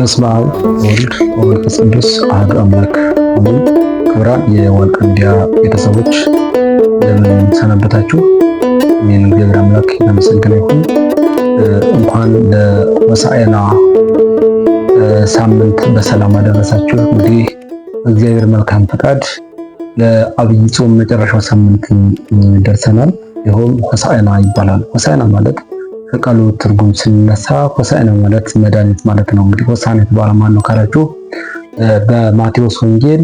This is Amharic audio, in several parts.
በስመ አብ ወወልድ ወመንፈስ ቅዱስ አሐዱ አምላክ አሜን። ክቡራን የወልቅ ሚዲያ ቤተሰቦች እንደምን ሰነበታችሁ? እኔን እግዚአብሔር አምላክ የተመሰገነ ይሁን። እንኳን ለሆሳዕና ሳምንት በሰላም አደረሳችሁ። እንግዲህ እግዚአብሔር መልካም ፈቃድ ለዐቢይ ጾም መጨረሻው ሳምንት ደርሰናል። ይኸውም ሆሳዕና ይባላል። ሆሳዕና ማለት ከቃሉ ትርጉም ስንነሳ ሆሳዕና ማለት መድኃኒት ማለት ነው። እንግዲህ ሆሳዕና የተባለው ማን ነው ካላችሁ በማቴዎስ ወንጌል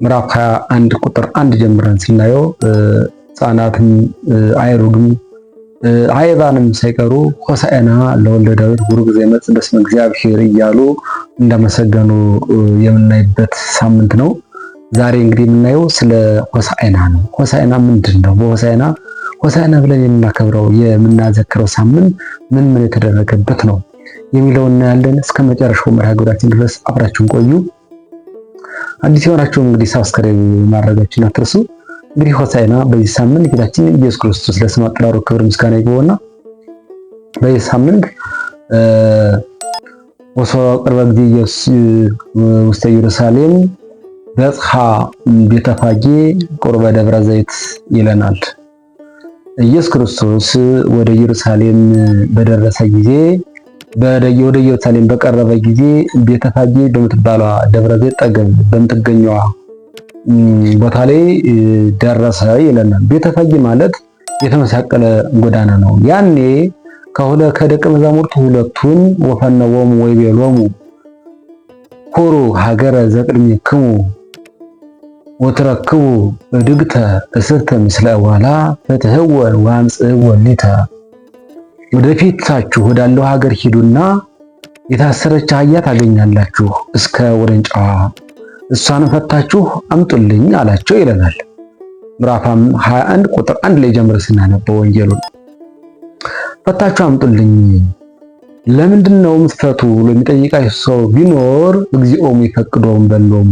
ምዕራፍ 21 ቁጥር 1 ጀምረን ስናየው ሕፃናትም አይሩግም አይባንም ሳይቀሩ ሆሳዕና ለወልደ ዳዊት ቡሩክ ዘይመጽእ በስመ እግዚአብሔር እያሉ እንዳመሰገኑ የምናይበት ሳምንት ነው። ዛሬ እንግዲህ የምናየው ስለ ሆሳዕና ነው። ሆሳዕና ምንድን ነው? ሆሳዕና ብለን የምናከብረው የምናዘክረው ሳምንት ምን የተደረገበት ነው የሚለውን እናያለን። እስከ መጨረሻው መርሃ ግብራችን ድረስ አብራችሁን ቆዩ። አዲስ የሆናችሁ እንግዲህ ሰብስክራይብ ማድረጋችሁን አትርሱ። እንግዲህ ሆሳዕና በዚህ ሳምንት ጌታችን ኢየሱስ ክርስቶስ ለስሙ አጠራሩ ክብር ምስጋና ይግባውና በዚህ ሳምንት ወሶበ ቅርበ ጊዜ ኢየሱስ ውስተ ኢየሩሳሌም በጽሐ ቤተፋጌ ቁርበ ደብረ ዘይት ይለናል። ኢየሱስ ክርስቶስ ወደ ኢየሩሳሌም በደረሰ ጊዜ ወደ ኢየሩሳሌም በቀረበ ጊዜ ቤተፋጌ በምትባለው ደብረ ዘይት ጠገብ በምትገኘዋ ቦታ ላይ ደረሰ ይለናል። ቤተፋጌ ማለት የተመሳቀለ ጎዳና ነው። ያኔ ከደቀ መዛሙርቱ ሁለቱን ወፈነወሙ ወይቤሎሙ ሁሩ ሀገረ ዘቅድሜክሙ ወትረክቡ እድግተ እስርተ ምስለ ዋላ ፍትሕወ ወአምጽእወ ሊተ፣ ወደፊታችሁ ወዳለው ሀገር ሂዱና የታሰረች አህያ ታገኛላችሁ፣ እስከ ውርንጫዋ እሷንም ፈታችሁ አምጡልኝ አላቸው ይለናል። ምዕራፍ 21 ቁጥር 1 ላይ ጀምረ ስናነበው ወንጌሉን ፈታችሁ አምጡልኝ። ለምንድን ነው የምትፈቱ ብሎ የሚጠይቃቸው ሰው ቢኖር እግዚኦሙ ይፈቅዶሙ በሎሙ፣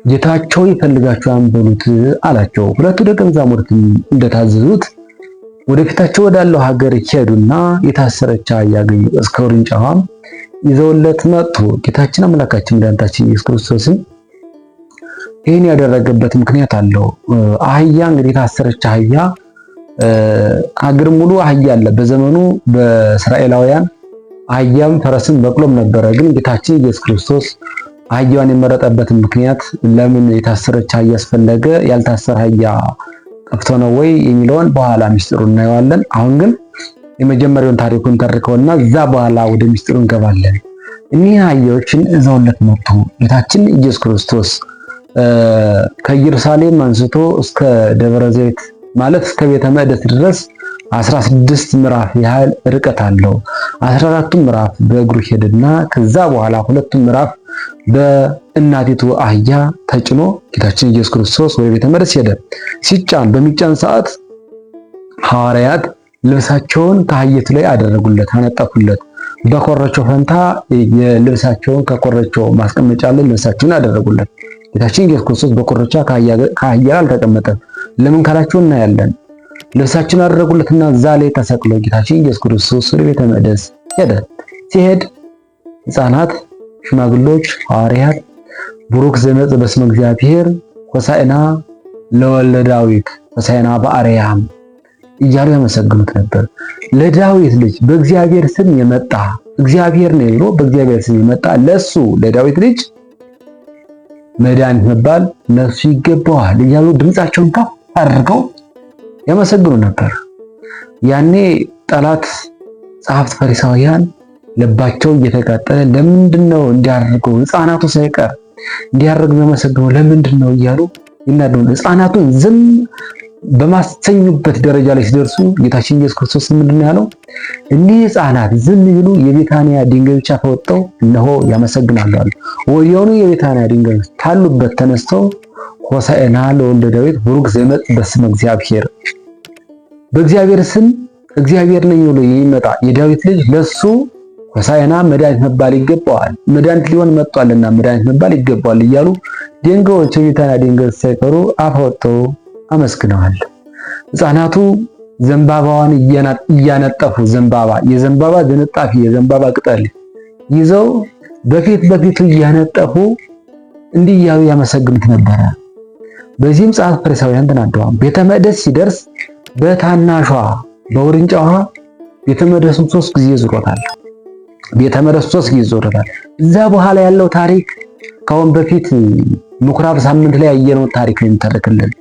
ጌታቸው ይፈልጋቸዋል በሉት አላቸው። ሁለቱ ደቀ መዛሙርት እንደታዘዙት ወደፊታቸው ወዳለው ሀገር ሄዱና የታሰረች አህያ ያገኙ፣ እስከ ውርንጫዋም ይዘውለት መጡ። ጌታችን አምላካችን መድኃኒታችን ኢየሱስ ክርስቶስን ይህን ያደረገበት ምክንያት አለው። አህያ እንግዲህ የታሰረች አህያ ሀገር ሙሉ አህያ አለ። በዘመኑ በእስራኤላውያን አህያም ፈረስም በቅሎም ነበረ። ግን ጌታችን ኢየሱስ ክርስቶስ አህያዋን የመረጠበት ምክንያት ለምን የታሰረች አህያ አስፈለገ? ያልታሰረ አህያ ጠፍቶ ነው ወይ የሚለውን በኋላ ሚስጥሩ እናየዋለን። አሁን ግን የመጀመሪያውን ታሪኩን ተርከውና እዛ በኋላ ወደ ሚስጥሩ እንገባለን። እኒህ አህያዎችን እዘውለት መጡ። ጌታችን ኢየሱስ ክርስቶስ ከኢየሩሳሌም አንስቶ እስከ ደብረ ዘይት ማለት እስከ ቤተ መቅደስ ድረስ 16 ምዕራፍ ያህል ርቀት አለው። 14ቱም ምዕራፍ በእግሩ ሄደና ከዛ በኋላ ሁለቱም ምዕራፍ በእናቲቱ አህያ ተጭኖ ጌታችን ኢየሱስ ክርስቶስ ወደ ቤተ መቅደስ ሄደ። በሚጫን ሰዓት ሐዋርያት ልብሳቸውን ከአህየቱ ላይ አደረጉለት፣ አነጠፉለት። በኮረቾ ፈንታ የልብሳቸውን ከኮረቾ ማስቀመጫ ላይ ልብሳቸውን አደረጉለት። ጌታችን ኢየሱስ ክርስቶስ በኮረቻ ከአህያ አልተቀመጠም። ለምን ካላችሁ እናያለን። ልብሳቸውን አደረጉለትና እዛ ላይ ተሰቅሎ ጌታችን ኢየሱስ ክርስቶስ ወደ ቤተ መቅደስ ሄደ። ሲሄድ ሕፃናት፣ ሽማግሎች፣ ሐዋርያት ቡሩክ ዘይመጽእ በስመ እግዚአብሔር ሆሳዕና ለወልደ ዳዊት ሆሳዕና በአርያም እያሉ ያመሰግኑት ነበር። ለዳዊት ልጅ በእግዚአብሔር ስም የመጣ እግዚአብሔር ነው ብሎ በእግዚአብሔር ስም የመጣ ለሱ ለዳዊት ልጅ መድኃኒት መባል ለሱ ይገባዋል እያሉ ድምፃቸውን ከፍ አድርገው ያመሰግኑ ነበር። ያኔ ጠላት ጸሐፍት ፈሪሳውያን ልባቸው እየተቃጠለ ለምንድነው እንዲያደርገው ሕፃናቱ ሳይቀር እንዲያደርግ የሚያመሰግነው ለምንድነው እያሉ ይናደዱ። ሕፃናቱን ዝም በማሰኙበት ደረጃ ላይ ሲደርሱ ጌታችን ኢየሱስ ክርስቶስ ምንድነው ያለው? እኒህ ሕፃናት ዝም ይሉ የቤታንያ ድንጋይ ብቻ ተወጥተው እነሆ ያመሰግናሉ አሉ። ወዲያውኑ የቤታንያ ድንጋይ ካሉበት ተነስተው ሆሳዕና ለወልደ ዳዊት ቡሩክ ዘይመጽእ በስመ እግዚአብሔር፣ በእግዚአብሔር ስም እግዚአብሔር ነኝ ብሎ የሚመጣ የዳዊት ልጅ ለሱ ሆሳዕና መድኃኒት መባል ይገባዋል፣ መድኃኒት ሊሆን መጥቷልና መድኃኒት መባል ይገባዋል እያሉ ድንጋዮች የቤታንያ ድንጋዮች ሳይቀሩ አፍ አውጥተው አመስግነዋል። ሕፃናቱ ዘንባባዋን እያነጠፉ የዘንባባ ዝንጣፊ የዘንባባ ቅጠል ይዘው በፊት በፊቱ እያነጠፉ እንዲህ እያሉ ያመሰግኑት ነበረ። በዚህም ሰዓት ፈሪሳውያን ተናደዋል። ቤተ መቅደስ ሲደርስ በታናሿ በውርንጫዋ ቤተ መቅደሱን 3 ጊዜ ዞሮታል። ቤተ መቅደስ 3 ጊዜ ዞሮታል። እዛ በኋላ ያለው ታሪክ ካሁን በፊት ምኩራብ ሳምንት ላይ ያየነው ታሪክ ነው የሚተርክልን።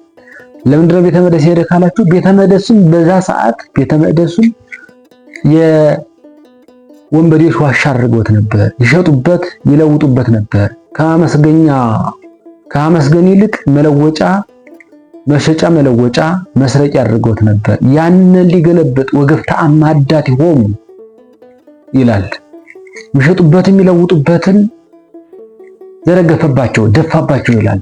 ለምንድነው ቤተ መቅደስ ሄደ ካላችሁ ቤተ መቅደሱን በዛ ሰዓት ቤተ መቅደሱን የወንበዴዎች ዋሻ አድርገውት ነበር። ይሸጡበት ይለውጡበት ነበር። ከማመስገን ይልቅ መለወጫ መሸጫ መለወጫ መስረቂያ አድርገውት ነበር። ያንን ሊገለበጥ ወገፍታ አማዳት ይሆሙ ይላል። የሚሸጡበትን የሚለውጡበትን ዘረገፈባቸው፣ ደፋባቸው ይላል።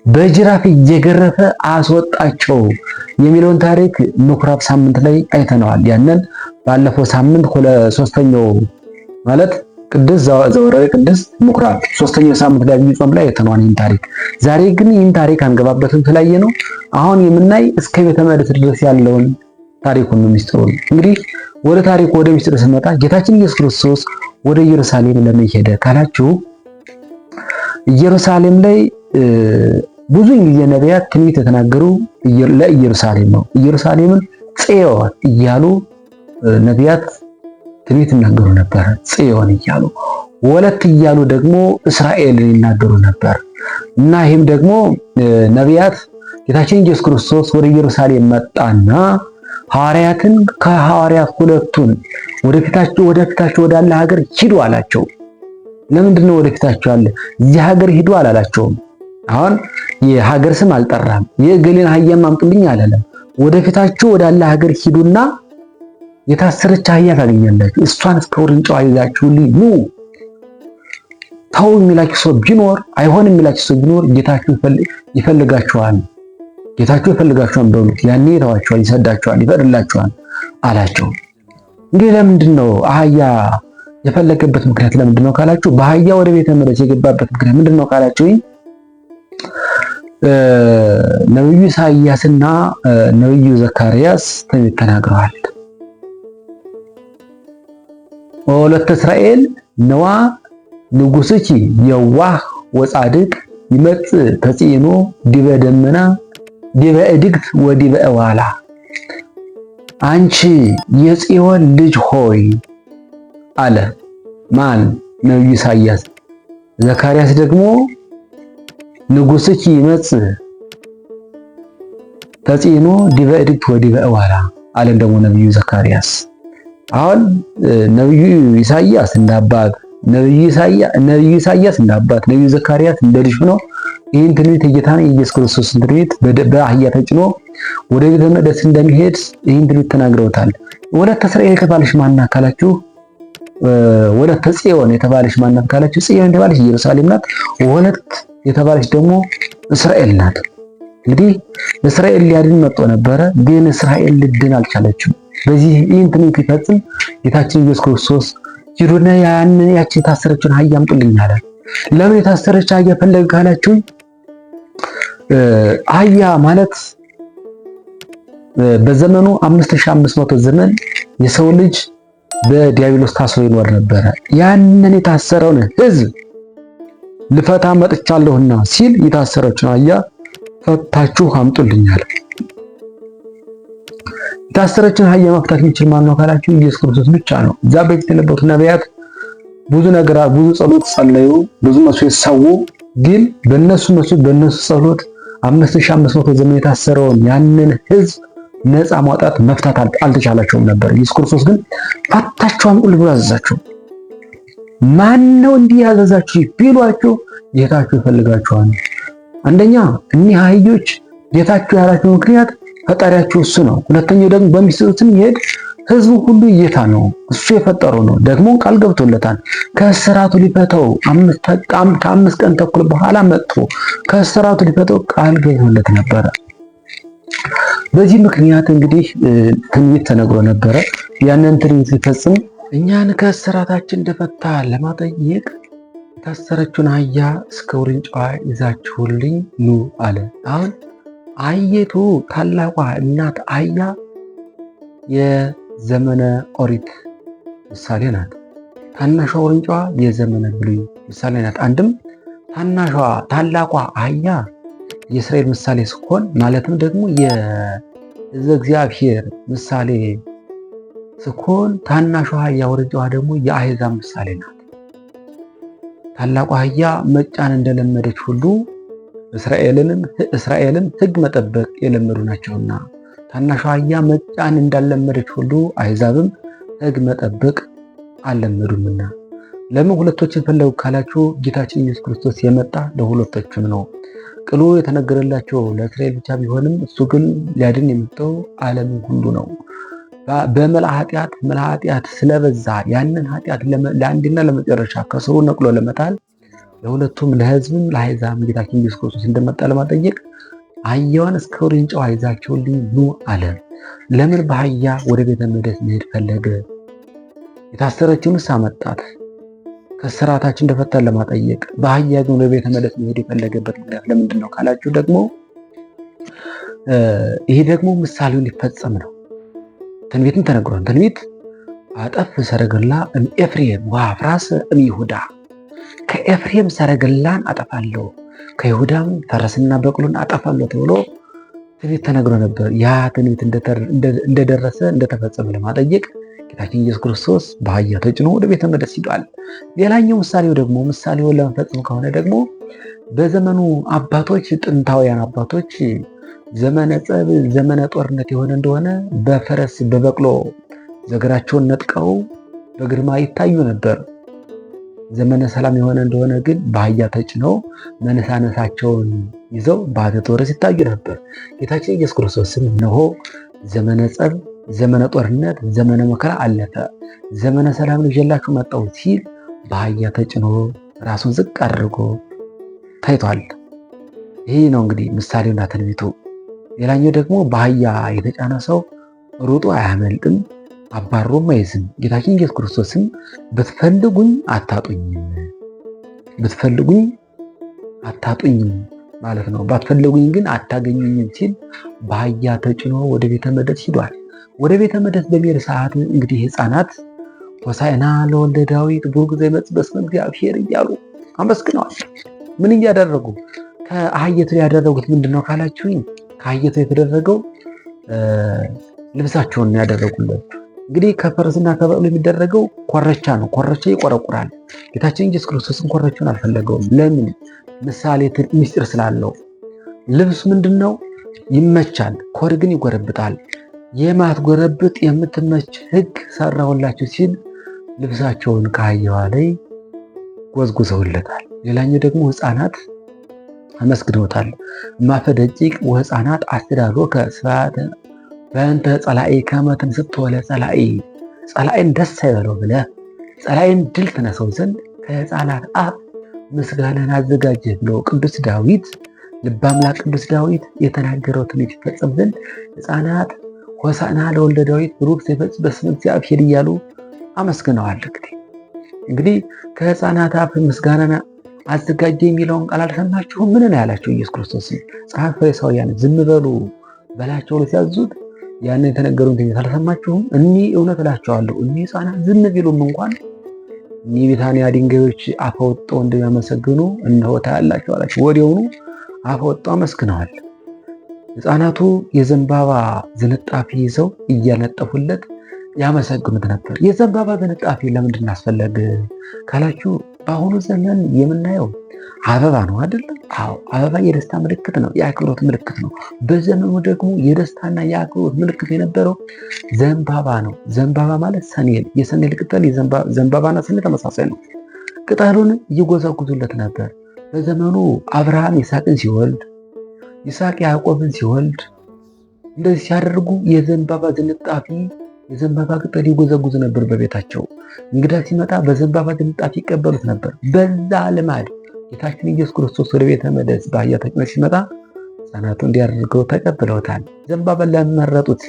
በጅራፍ እየገረፈ አስወጣቸው የሚለውን ታሪክ ምኩራብ ሳምንት ላይ አይተነዋል። ያንን ባለፈው ሳምንት ሶስተኛው ማለት ቅድስ ዘወረደ ቅድስ ምኩራብ ሶስተኛው ሳምንት ላይ ጾም ላይ አይተነዋል ይህን ታሪክ። ዛሬ ግን ይህን ታሪክ አንገባበትም ስላየ ነው አሁን የምናይ እስከ ቤተ መቅደስ ድረስ ያለውን ታሪኩን ነው ሚስጥሩን። እንግዲህ ወደ ታሪኩ ወደ ሚስጥሩ ስንመጣ ጌታችን ኢየሱስ ክርስቶስ ወደ ኢየሩሳሌም ለምን ሄደ ካላችሁ ኢየሩሳሌም ላይ ብዙ ጊዜ ነቢያት ትንቢት የተናገሩ ለኢየሩሳሌም ነው። ኢየሩሳሌምን ጽዮን እያሉ ነቢያት ትንቢት ይናገሩ ነበር። ጽዮን እያሉ ወለት እያሉ ደግሞ እስራኤልን ይናገሩ ነበር። እና ይህም ደግሞ ነቢያት ጌታችን ኢየሱስ ክርስቶስ ወደ ኢየሩሳሌም መጣና ሐዋርያትን ከሐዋርያት ሁለቱን ወደፊታቸው ወዳለ ሀገር ሂዱ አላቸው። ለምንድን ነው ወደፊታቸው አለ? እዚህ ሀገር ሂዱ አላላቸውም። አሁን የሀገር ስም አልጠራም። የገሌን አህያም አምጡልኝ አላለም። ወደፊታችሁ ወዳለ ሀገር ሂዱና የታሰረች አህያ ታገኛላችሁ፣ እሷን እስከ ውርንጫዋ ይዛችሁልኝ ኑ። ተው የሚላችሁ ሰው ቢኖር አይሆን የሚላችሁ ሰው ቢኖር ጌታችሁ ይፈልጋችኋል፣ ጌታችሁ ይፈልጋችኋል በሉት። ያኔ ይተዋችኋል፣ ይሰዳችኋል፣ ይፈቅድላችኋል አላቸው። እንግዲህ ለምንድን ነው አህያ የፈለገበት ምክንያት ለምንድን ነው ካላችሁ በአህያ ወደ ቤተ መቅደስ የገባበት ምክንያት ምንድን ነው ካላችሁ ነብዩ ኢሳይያስና ነብዩ ዘካርያስ ትንቢት ተናግረዋል። ወለተ እስራኤል ነዋ ንጉሥኪ የዋህ ወጻድቅ ይመጽእ ተጽዕኖ ዲበ ደመና ዲበ እድግት ወዲበ እዋላ። አንቺ የጽዮን ልጅ ሆይ አለ ማን? ነብዩ ኢሳይያስ። ዘካርያስ ደግሞ ንጉሥኪ ይመጽእ ተጽዕኖ ዲበ እድግት ወዲበ እዋላ አለን ደግሞ ነብዩ ዘካርያስ። አሁን ነብዩ ኢሳይያስ እንደ አባት፣ ነብዩ ኢሳይያስ እንደ አባት፣ ነብዩ ዘካርያስ እንደ ልጅ ሆኖ ይህን ትንቢት የጌታን የኢየሱስ ክርስቶስን ትንቢት በአህያ ተጭኖ ወደ ቤተ መቅደስ እንደሚሄድ ይህን ትንቢት ተናግረውታል። ወለተ እስራኤል የተባለች ማናት ካላችሁ ወለተ ጽዮን የተባለች ማናት ካላችሁ ጽዮን የተባለች ኢየሩሳሌም ናት። ወለት የተባለች ደግሞ እስራኤል ናት። እንግዲህ እስራኤል ሊያድን መጥቶ ነበረ፣ ግን እስራኤል ልድን አልቻለችም። በዚህ ይህን ትንቢት ሊፈጽም ጌታችን ኢየሱስ ክርስቶስ ሂዱና ያችን የታሰረችውን አህያ አምጡልኝ አለ። ለምን የታሰረች አህያ ፈለገ ካላችሁ አህያ ማለት በዘመኑ 5500 ዘመን የሰው ልጅ በዲያብሎስ ታስሮ ይኖር ነበረ። ያንን የታሰረውን ሕዝብ ልፈታ መጥቻለሁና ሲል የታሰረችውን አህያ ፈታችሁ አምጡልኛል። የታሰረችን አህያ መፍታት የሚችል ማን ነው ካላችሁ ኢየሱስ ክርስቶስ ብቻ ነው። እዛ በፊት የነበሩት ነቢያት ብዙ ጸሎት ጸለዩ፣ ብዙ መስዋዕት ሰው፣ ግን በእነሱ ጸሎት 5500 ዘመን የታሰረውን ያንን ሕዝብ ነፃ ማውጣት መፍታት አልተቻላቸውም ነበር። ኢየሱስ ክርስቶስ ግን ፈታችሁ አምጡልኝ ብሎ አዘዛቸው። ማን ነው እንዲህ ያዘዛችሁ ቢሏቸው ጌታችሁ ይፈልጋችኋል። አንደኛ እኒህ አህዮች ጌታችሁ ያላቸው ምክንያት ፈጣሪያችሁ እሱ ነው። ሁለተኛው ደግሞ በሚስጥሩትም ይሄድ ህዝቡ ሁሉ ጌታ ነው፣ እሱ የፈጠረው ነው። ደግሞ ቃል ገብቶለታል ከእስራቱ ሊፈታው ከ5 ቀን ተኩል በኋላ መጥቶ ከእስራቱ ሊፈታው ቃል ገብቶለት ነበረ። በዚህ ምክንያት እንግዲህ ትንቢት ተነግሮ ነበረ። ያንን ትንቢት ሊፈጽም እኛን ከእስራታችን እንደፈታ ለማጠየቅ የታሰረችውን አህያ እስከ ውርንጫዋ ይዛችሁልኝ ኑ አለ። አሁን አህይቱ ታላቋ እናት አህያ የዘመነ ኦሪት ምሳሌ ናት። ታናሿ ውርንጫዋ የዘመነ ብሉይ ምሳሌ ናት። አንድም ታላቋ አህያ የእስራኤል ምሳሌ ሲሆን ማለትም ደግሞ የሕዝበ እግዚአብሔር ምሳሌ ሲሆን ታናሿ አህያ ውርንጫዋ ደግሞ የአሕዛብ ምሳሌ ናት። ታላቋ አህያ መጫን እንደለመደች ሁሉ እስራኤልን ሕግ መጠበቅ የለመዱ ናቸውና ታናሿ አህያ መጫን እንዳለመደች ሁሉ አሕዛብም ሕግ መጠበቅ አልለመዱምና። ለምን ሁለቶችን ፈለጉ ካላችሁ ጌታችን ኢየሱስ ክርስቶስ የመጣ ለሁለቶችም ነው። ቅሉ የተነገረላቸው ለእስራኤል ብቻ ቢሆንም እሱ ግን ሊያድን የመጣው ዓለምን ሁሉ ነው። በመላ ኃጢአት ስለበዛ ያንን ኃጢአት ለአንድና ለመጨረሻ ከስሩ ነቅሎ ለመጣል ለሁለቱም ለሕዝብም ለአሕዛብም ጌታችን ኢየሱስ ክርስቶስ እንደመጣ ለማጠየቅ አህያዋን እስከ ውርንጫዋ ይዛቸውልኝ ኑ አለ። ለምን በአህያ ወደ ቤተ መቅደስ መሄድ ፈለገ? የታሰረችውንስ አመጣት፣ ከስራታችን እንደፈታን ለማጠየቅ። በአህያ ግን ወደ ቤተ መቅደስ መሄድ የፈለገበት ምክንያት ለምንድን ነው ካላችሁ ደግሞ ይሄ ደግሞ ምሳሌውን ሊፈጸም ነው። ትንቢትም ተነግሯል። ትንቢት አጠፍ ሰረገላ ኤፍሬም ወአፍራሰ እምይሁዳ፣ ከኤፍሬም ሰረገላን አጠፋለሁ ከይሁዳም ፈረስና በቅሎን አጠፋለሁ ተብሎ ትንቢት ተነግሮ ነበር። ያ ትንቢት እንደደረሰ እንደተፈጸመ ለማጠየቅ ጌታችን ኢየሱስ ክርስቶስ በአህያ ተጭኖ ወደ ቤተ መቅደስ ሂዷል። ሌላኛው ምሳሌውን ለመፈጸም ከሆነ ደግሞ በዘመኑ አባቶች ጥንታውያን አባቶች ዘመነ ጸብ ዘመነ ጦርነት የሆነ እንደሆነ በፈረስ በበቅሎ ዘገራቸውን ነጥቀው በግርማ ይታዩ ነበር። ዘመነ ሰላም የሆነ እንደሆነ ግን በአህያ ተጭነው መነሳነሳቸውን ይዘው በአተት ወረስ ይታዩ ነበር። ጌታችን ኢየሱስ ክርስቶስም እነሆ ዘመነ ጸብ ዘመነ ጦርነት ዘመነ መከራ አለፈ፣ ዘመነ ሰላም ይዤላችሁ መጣሁ ሲል በአህያ ተጭኖ ራሱን ዝቅ አድርጎ ታይቷል። ይህ ነው እንግዲህ ምሳሌውና ትንቢቱ። ሌላኛው ደግሞ በአህያ የተጫነ ሰው ሩጦ አያመልጥም፣ አባሮም አይዝም። ጌታችን ኢየሱስ ክርስቶስም ብትፈልጉኝ አታጡኝም ማለት ነው። ባትፈልጉኝ ግን አታገኙኝም ሲል በአህያ ተጭኖ ወደ ቤተ መቅደስ ሂዷል። ወደ ቤተ መቅደስ በሚሄድ ሰዓት እንግዲህ ሕፃናት ሆሳዕና ለወልደ ዳዊት ቡሩክ ዘይመጽእ በስመ እግዚአብሔር እያሉ አመስግነዋል። ምን እያደረጉ? ከአህየቱ ያደረጉት ምንድነው ካላችሁኝ፣ ከአህየቱ የተደረገው ልብሳቸውን ያደረጉለት። እንግዲህ ከፈረስና ከበቅሎ የሚደረገው ኮረቻ ነው። ኮረቻ ይቆረቁራል። ጌታችን ኢየሱስ ክርስቶስን ኮረቻውን አልፈለገውም። ለምን? ምሳሌ ምስጢር ስላለው። ልብስ ምንድነው? ይመቻል፣ ኮድ ግን ይጎረብጣል። የማትጎረብጥ የምትመች ሕግ ሰራሁላችሁ ሲል ልብሳቸውን ከአህያዋ ላይ ጎዝጉዘውለታል። ሌላኛው ደግሞ ሕፃናት አመስግነውታል። እማፈ ደቂቅ ወሕፃናት አስተዳሎከ ስብሐተ በእንተ ጸላኢ ከመ ትንሥቶ ለጸላኢ፣ ጸላኢን ደስ አይበለው ብለህ ጸላኢን ድል ትነሰው ዘንድ ከሕፃናት አፍ ምስጋናን አዘጋጀህ ብሎ ቅዱስ ዳዊት ልበ አምላክ ቅዱስ ዳዊት የተናገረው ትንቢት ይፈጸም ዘንድ ሕፃናት ሆሳዕና ለወልደ ዳዊት ቡሩክ ዘይመጽእ በስመ እግዚአብሔር እያሉ አመስግነዋል። እንግዲህ ከሕፃናት አፍ ምስጋናን አዘጋጀ የሚለውን ቃል አልሰማችሁም? ምን ነው ያላቸው ኢየሱስ ክርስቶስ? ጸሐፍት ፈሪሳውያን ዝም በሉ በላቸው ሲያዙት ያን የተነገሩን ትንቢት አልሰማችሁም? እኒህ እውነት እላቸዋለሁ እኒህ ሕፃናት ዝም ቢሉም እንኳን እኒህ ቢታንያ ድንጋዮች አፍ አውጥተው እንደሚያመሰግኑ እነሆ ታያላችሁ አላቸው። ወዲያውኑ አፍ አውጥተው አመስግነዋል። ሕፃናቱ የዘንባባ ዝንጣፊ ይዘው እያነጠፉለት ያመሰግኑት ነበር። የዘንባባ ዝንጣፊ ለምንድን አስፈለገ ካላችሁ በአሁኑ ዘመን የምናየው አበባ ነው አይደለም? አዎ፣ አበባ የደስታ ምልክት ነው፣ የአክብሮት ምልክት ነው። በዘመኑ ደግሞ የደስታና የአክብሮት ምልክት የነበረው ዘንባባ ነው። ዘንባባ ማለት ሰኔል፣ የሰኔል ቅጠል ዘንባባና ሰኔል ተመሳሳይ ነው። ቅጠሉን እየጎዘጉዙለት ነበር። በዘመኑ አብርሃም ይስሐቅን ሲወልድ፣ ይስሐቅ ያዕቆብን ሲወልድ እንደዚህ ሲያደርጉ የዘንባባ ዝንጣፊ የዘንባባ ቅጠል ይጎዘጉዝ ነበር በቤታቸው። እንግዳ ሲመጣ በዘንባባ ዝንጣፊ ይቀበሉት ነበር። በዛ ልማድ ጌታችን ኢየሱስ ክርስቶስ ወደ ቤተ መቅደስ በአህያ ተጭኖ ሲመጣ ሕፃናቱ እንዲያደርገው ተቀብለውታል። ዘንባባን ለመረጡት።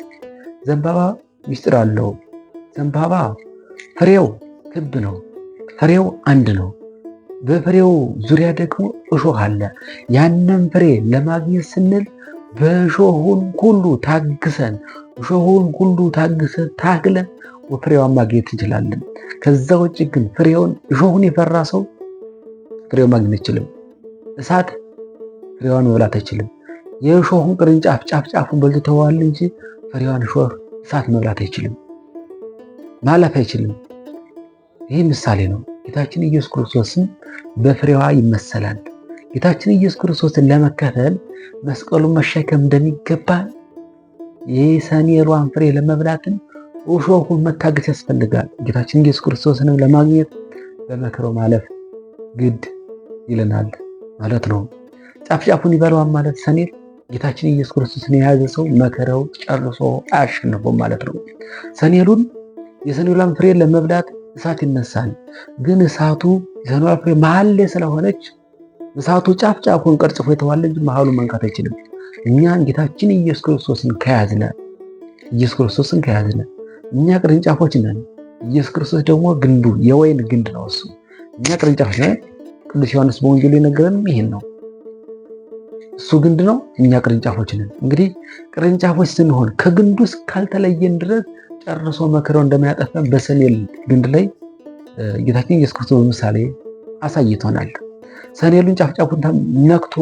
ዘንባባ ምስጢር አለው። ዘንባባ ፍሬው ክብ ነው። ፍሬው አንድ ነው። በፍሬው ዙሪያ ደግሞ እሾህ አለ። ያንን ፍሬ ለማግኘት ስንል በእሾሁን ሁሉ ታግሰን እሾሁን ሁሉ ታግሰን ታግለን ፍሬዋን ማግኘት እንችላለን። ከዛ ውጭ ግን እሾሁን የፈራ ሰው ፍሬውን ማግኘት አይችልም። እሳት ፍሬዋን መብላት አይችልም። የእሾሁን ቅርንጫፍ ጫፉን በልተዋል እንጂ ፍሬዋን እሳት መብላት አይችልም፣ ማለፍ አይችልም። ይህ ምሳሌ ነው። ጌታችን ኢየሱስ ክርስቶስም በፍሬዋ ይመሰላል። ጌታችን ኢየሱስ ክርስቶስን ለመከተል መስቀሉን መሸከም እንደሚገባ የሰኔሏን ፍሬ ለመብላትን እሾሁን መታገስ ያስፈልጋል። ጌታችን ኢየሱስ ክርስቶስንም ለማግኘት በመከራው ማለፍ ግድ ይለናል ማለት ነው። ጫፉን ይበላዋል ማለት ሰኔል ጌታችን ኢየሱስ ክርስቶስን የያዘ ሰው መከራው ጨርሶ አያሸንፈውም ማለት ነው። የሰኔሏን ፍሬ ለመብላት እሳት ይነሳል። ግን እሳቱ የሰኔሏ ፍሬ መሀል ላይ ስለሆነች እሳቱ ጫፉን ቀርጽፎ የተዋለ እንጂ መሀሉን መንካት አይችልም። እኛን ጌታችን ኢየሱስ ክርስቶስን ከያዝነ እኛ ቅርንጫፎች ነን። ኢየሱስ ክርስቶስ ደግሞ ግንዱ የወይን ግንድ ነው። እሱ እኛ ቅርንጫፎች ነን። ቅዱስ ዮሐንስ በወንጌሉ የነገረንም ይሄን ነው። እሱ ግንድ ነው፣ እኛ ቅርንጫፎች ነን። እንግዲህ ቅርንጫፎች ስንሆን ከግንዱ እስካልተለየን ድረስ ጨርሶ መከራው እንደማያጠፋን በሰኔል ግንድ ላይ ጌታችን ኢየሱስ ክርስቶስ በምሳሌ አሳይቶናል። ሰኔሉን ጫፉን ነክቶ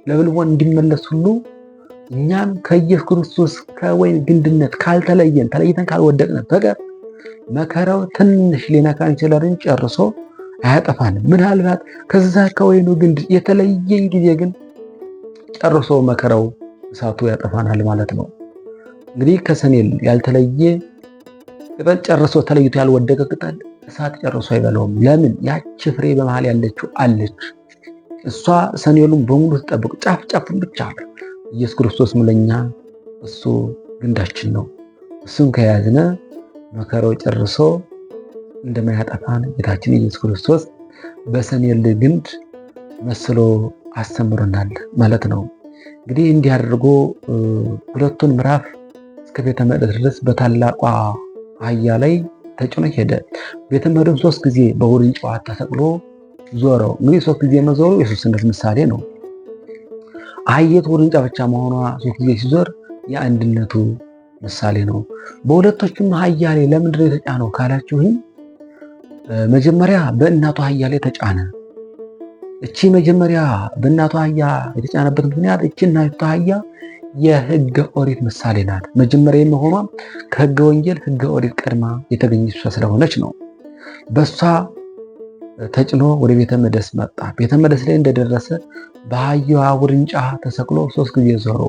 ለብልቦን እንዲመለስ ሁሉ እኛም ከኢየሱስ ክርስቶስ ከወይን ግንድነት ተለይተን ካልወደቅን በቀር መከራው ትንሽ ሊነካን ይችላል እንጂ ጨርሶ አያጠፋንም። ምናልባት ከዛ ከወይኑ ግንድ የተለየን ጊዜ ግን ጨርሶ መከራው እሳቱ ያጠፋናል ማለት ነው። እንግዲህ ከሰኔል ያልተለየ ቅጠል ጨርሶ ተለይቶ ያልወደቀ ቅጠል እሳት ጨርሶ አይበላውም። ለምን? ያቺ ፍሬ በመሃል ያለችው አለች። እሷ ሰኔሉን በሙሉ ትጠብቅ፣ ጫፉን ብቻ። ኢየሱስ ክርስቶስ ለኛ እሱ ግንዳችን ነው። እሱን ከያዝነ መከራው ጨርሶ እንደማያጠፋን ጌታችን ኢየሱስ ክርስቶስ በሰኔል ግንድ መስሎ አስተምሮናል ማለት ነው። እንግዲህ እንዲህ አድርጎ ሁለቱን ምዕራፍ እስከ ቤተ መቅደስ ድረስ በታላቋ አህያ ላይ ተጭኖ ሄደ። ቤተ መቅደስ 3 ጊዜ በውርንጫዋ ተሰቅሎ ዞረው። እንግዲህ 3 ጊዜ መዞሩ የሶስትነት ምሳሌ ነው። አህየት ውርንጫ ብቻ መሆኗ 3 ጊዜ ሲዞር የአንድነቱ ምሳሌ ነው። በሁለቶቹም አህያ ላይ ለምንድን ነው የተጫነው ካላችሁኝ፣ መጀመሪያ በእናቱ አህያ ላይ ተጫነ። እቺ መጀመሪያ በእናቱ አህያ የተጫነበት ምክንያት እቺ እናቱ አህያ የሕገ ኦሪት ምሳሌ ናት። መጀመሪያ የመሆኗ ከሕገ ወንጌል ሕገ ኦሪት ቀድማ የተገኘች ስለሆነች ነው። በሷ ተጭኖ ወደ ቤተ መቅደስ መጣ። ቤተ መቅደስ ላይ እንደደረሰ በአህያዋ ውርንጫ ተሰቅሎ 3 ጊዜ ዞሮ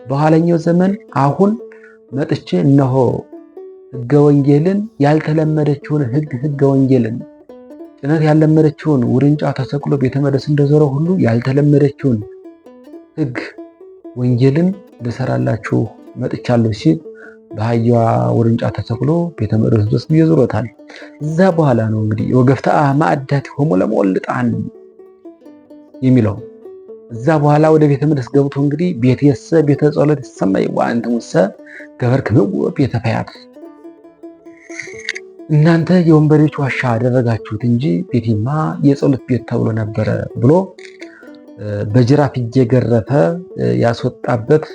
በኋለኛው ዘመን አሁን መጥቼ እነሆ ሕገ ወንጌልን ያልተለመደችውን ሕገ ወንጌልን ጭነት ያልለመደችውን ውርንጫ ተሰቅሎ ቤተ መቅደስ እንደዞረ ሁሉ ያልተለመደችውን ሕግ ወንጌልን ልሰራላችሁ መጥቻለሁ ሲል በአህያዋ ውርንጫ ተሰቅሎ ቤተ መቅደስ 3 ጊዜ ዞሮታል። እዛ በኋላ ነው እንግዲህ ወገፍታ ማዕዳት ሆሞ ለመወልጣን የሚለው። እዛ በኋላ ወደ ቤተ መቅደስ ገብቶ እንግዲህ ቤተ ጸሎት ይሰማይ ወአንትሙሰ ገበርክሙ ቤተ ፈያት፣ እናንተ የወንበዴዎች ዋሻ አደረጋችሁት እንጂ ቤቴማ የጸሎት ቤት ተብሎ ነበረ ብሎ በጅራፍ እየገረፈ ያስወጣበት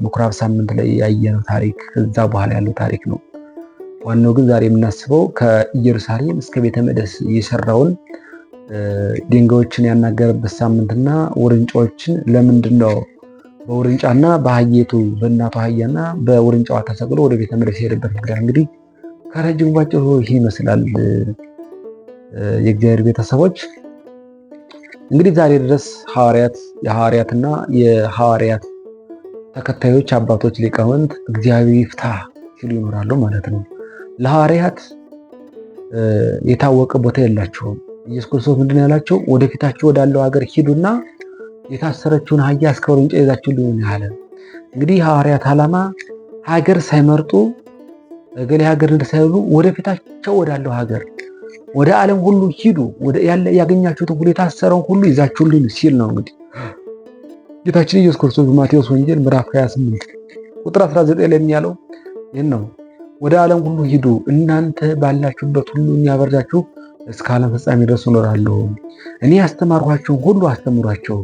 ምኩራብ ሳምንት ላይ ያየነው ታሪክ ከዛ በኋላ ያለው ታሪክ ነው። ዋናው ግን ዛሬ የምናስበው ከኢየሩሳሌም እስከ ቤተ መቅደስ የሰራውን ድንጋዮችን ያናገረበት ሳምንትና ውርንጫዎችን ለምንድን ነው በውርንጫና በአህየቱ በእናቱ አህያና በውርንጫዋ ተሰቅሎ ወደ ቤተ መቅደስ የሄደበት ምክንያት እንግዲህ ከረጅም ባጭሩ ይህ ይመስላል። የእግዚአብሔር ቤተሰቦች እንግዲህ ዛሬ ድረስ የሐዋርያትና የሐዋርያት ተከታዮች አባቶች ሊቃውንት እግዚአብሔር ይፍታ ሲሉ ይኖራሉ ማለት ነው። ለሐዋርያት የታወቀ ቦታ የላቸውም። ኢየሱስ ክርስቶስ ምንድን ያላቸው? ወደፊታችሁ ወዳለው ሀገር ሂዱና የታሰረችውን አህያ እስከ ውርንጫ ይዛችሁልኝ ያለ። እንግዲህ ሐዋርያት ዓላማ ሀገር ሳይመርጡ እገሌ ሀገር ሳይሉ ወደፊታቸው ወዳለው ሀገር ወደ ዓለም ሁሉ ሂዱ፣ ያገኛችሁትን ሁሉ የታሰረውን ሁሉ ይዛችሁልኝ ሲል ነው። እንግዲህ ጌታችን ኢየሱስ ክርስቶስ በማቴዎስ ወንጌል ምዕራፍ 28 ቁጥር 19 ላይ ያለው ይህን ነው። ወደ ዓለም ሁሉ ሂዱ፣ እናንተ ባላችሁበት ሁሉ የሚያበርዳችሁ እስከ ዓለም ፍጻሜ ድረስ እኖራለሁ። እኔ ያስተማርኋቸውን ሁሉ አስተምሯቸው፣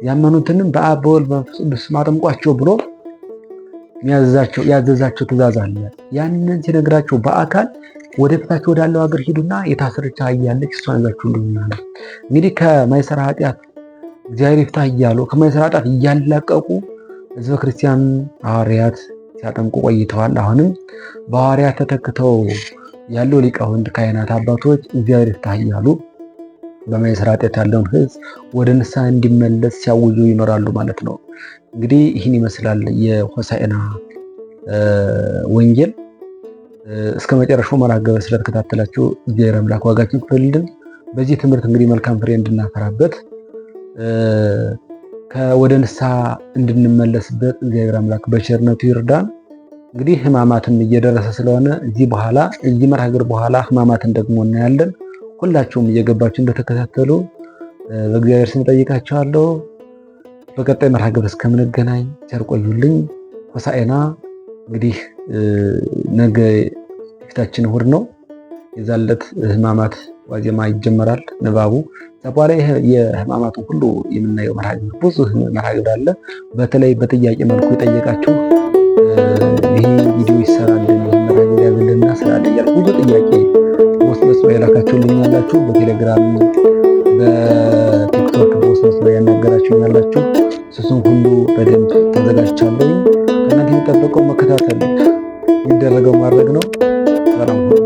ያመኑትንም በአብ በወልድ በመንፈስ ቅዱስ አጥምቋቸው ብሎ ያዘዛቸው ትእዛዝ አለ። ያንን ሲነግራቸው በአካል ወደፊታቸው ወዳለው ሀገር ሂዱና የታሰረች አህያ ያለች እሷን ይዛችሁ እንደሆነ እንግዲህ ከማይሰራ ኃጢአት እግዚአብሔር ይፍታ እያሉ ከማይሰራ ኃጢአት እያላቀቁ ሕዝበ ክርስቲያን ሐዋርያት ሲያጠምቁ ቆይተዋል። አሁንም በሐዋርያት ተተክተው ያለው ሊቃውንት ካህናት አባቶች እግዚአብሔር ይፍታ እያሉ በማይሰራ ኃጢአት ያለውን ሕዝብ ወደ ንስሐ እንዲመለስ ሲያውጁ ይኖራሉ ማለት ነው። እንግዲህ ይህን ይመስላል የሆሳዕና ወንጌል። እስከ መጨረሻው መርሐ ግብር ስለተከታተላችሁ እግዚአብሔር አምላክ ዋጋችሁን ይክፈልልን። በዚህ ትምህርት እንግዲህ መልካም ፍሬ እንድናፈራበት ወደ ንስሐ እንድንመለስበት እግዚአብሔር አምላክ በቸርነቱ ይርዳን። እንግዲህ ሕማማትም እየደረሰ ስለሆነ እዚህ መርሐ ግብር በኋላ ሕማማትን ደግሞ እናያለን። ሁላችሁም እየገባችሁ እንደተከታተሉ በእግዚአብሔር ስም ጠይቃችኋለሁ። በቀጣይ መርሐ ግብር እስከምንገናኝ ቸር ቆዩልኝ። ሆሳዕና እንግዲህ ነገ ፊታችን እሑድ ነው። የዛን ዕለት ሕማማት ዋዜማ ይጀመራል ንባቡ። ከዛ በኋላ የሕማማቱን ሁሉ የምናየው መርሐ ግብር ብዙ መርሐ ግብር አለ። በተለይ በጥያቄ መልኩ የጠየቃችሁ ይህ ቪዲዮ ይሰራልን መርሐ ግብር ያዘልና ስራለ እያልኩ ብዙ ጥያቄ በውስጥ መስመር የላካችሁልኝ ያላችሁ፣ በቴሌግራም በቲክቶክ በውስጥ መስመር ያናገራችሁኝ ያላችሁ እሱን ሁሉ በደንብ ተዘጋጅቻለሁ። ከእናንተ የሚጠበቀው መከታተል የሚደረገው ማድረግ ነው። ሰላም ሁኑ።